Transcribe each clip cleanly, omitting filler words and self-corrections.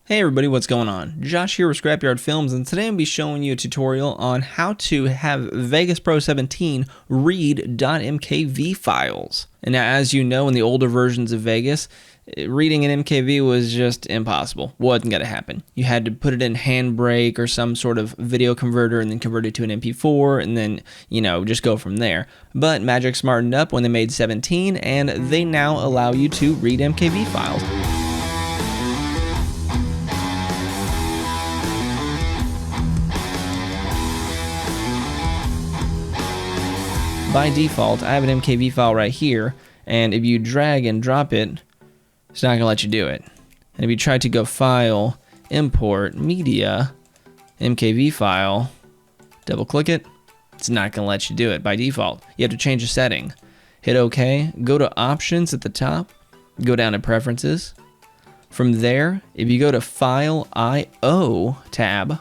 Hey everybody, what's going on? Josh here with Scrapyard Films, and today I'm going to be showing you a tutorial on how to have Vegas Pro 17 read .mkv files. And now, as you know, in the older versions of Vegas, reading an MKV was just impossible. Wasn't going to happen. You had to put it in Handbrake or some sort of video converter and then convert it to an MP4 and then, just go from there. But Magic smartened up when they made 17, and they now allow you to read MKV files. By default, I have an MKV file right here, and if you drag and drop it, it's not going to let you do it. And if you try to go File, Import, Media, MKV file, double click it, it's not going to let you do it by default. You have to change a setting. Hit OK, go to Options at the top, go down to Preferences. From there, if you go to File I/O tab,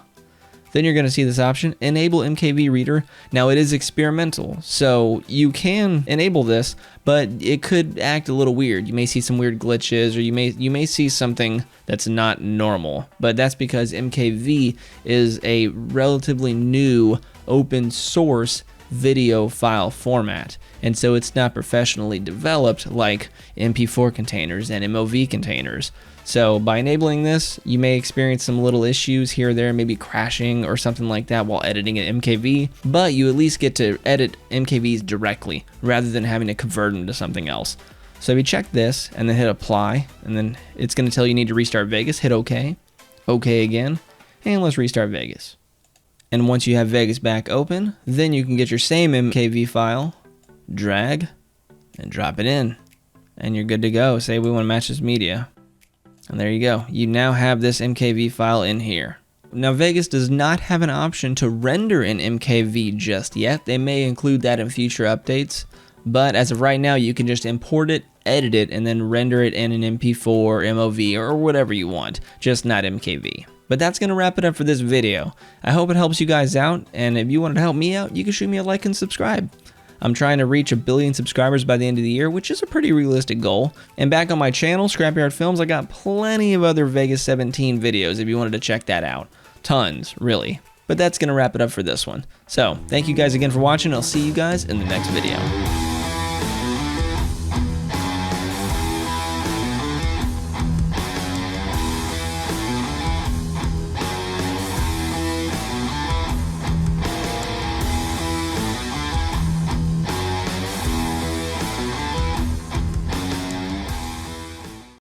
then you're going to see this option, Enable MKV Reader. Now it is experimental, so you can enable this, but it could act a little weird. You may see some weird glitches, or you may see something that's not normal. But that's because MKV is a relatively new open source video file format, and so it's not professionally developed like MP4 containers and MOV containers. So by enabling this, you may experience some little issues here or there, maybe crashing or something like that while editing an MKV, but you at least get to edit MKVs directly rather than having to convert them to something else. So if you check this and then hit apply, and then it's going to tell you need to restart Vegas, hit OK, OK again, and let's restart Vegas. And once you have Vegas back open, then you can get your same MKV file, drag, and drop it in, and you're good to go. Say we want to match this media. And there you go. You now have this MKV file in here. Now, Vegas does not have an option to render an MKV just yet. They may include that in future updates, but as of right now, you can just import it, edit it, and then render it in an MP4, MOV, or whatever you want, just not MKV. But that's going to wrap it up for this video. I hope it helps you guys out, and if you wanted to help me out, you can shoot me a like and subscribe. I'm trying to reach 1 billion subscribers by the end of the year, which is a pretty realistic goal. And back on my channel, Scrapyard Films, I got plenty of other Vegas 17 videos if you wanted to check that out. Tons, really. But that's going to wrap it up for this one. So, thank you guys again for watching. I'll see you guys in the next video.